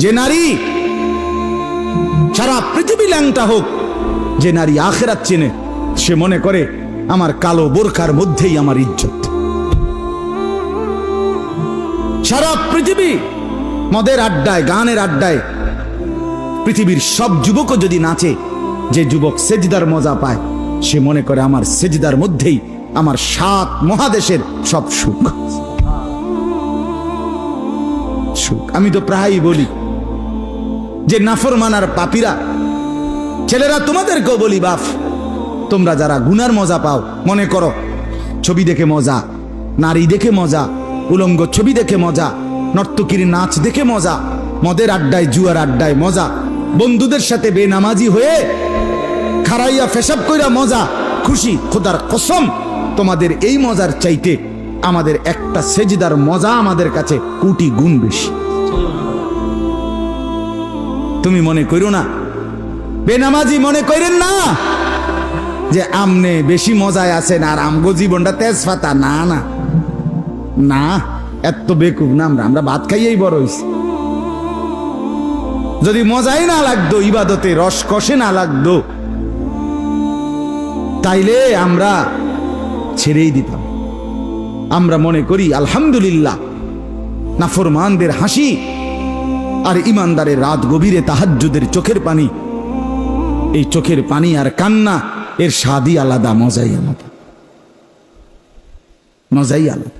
যে নারী সারা পৃথিবী ল্যাংটা হোক, যে নারী আখিরাত চেনে, সে মনে করে আমার কালো বোরখার মধ্যেই আমার ইজ্জত। সারা পৃথিবী মদের আড্ডায়, গানের আড্ডায় পৃথিবীর সব যুবকও যদি নাচে, যে যুবক সেজদার মজা পায়, সে মনে করে আমার সেজদার মধ্যেই আমার 7 মহাদেশের সব সুখ। আমি তো প্রায়ই বলি যে নাফরমানার পাপীরা, ছেলেরা তোমাদেরকেও বলি, বাপ তোমরা যারা গুনার মজা পাও, মনে করো ছবি দেখে মজা, নারী দেখে মজা, উলঙ্গ ছবি দেখে মজা, নর্তকীর নাচ দেখে মজা, মদের আড্ডায় জুয়ার আড্ডায় মজা, বন্ধুদের সাথে বেনামাজি হয়ে খারাইয়া পেশাব কইরা মজা, খুশি। খোদার কসম, তোমাদের এই মজার চাইতে আমাদের একটা সেজদার মজা আমাদের কাছে কোটি গুণ বেশি। তুমি মনে করো না, বেনামাজি মনে করেন না যে আমনে বেশি মজায় আছেন আর আমগো জীবনটা তেজপাতা। না না না, এত বেকুব না আমরা। আমরা ভাত খাইয়েই বড় হইছি। যদি মজাই না লাগতো, ইবাদতে রস কষে না লাগতো, তাইলে আমরা ছেড়েই দিতাম। আমরা মনে করি আলহামদুলিল্লাহ, নাফরমানদের হাসি আর ইমানদারের রাত গভীরে তাহাজ্জুদের চোখের পানি, এই চোখের পানি আর কান্না, এর স্বাদই আলাদা, মজাই আলাদা, মজাই আলাদা।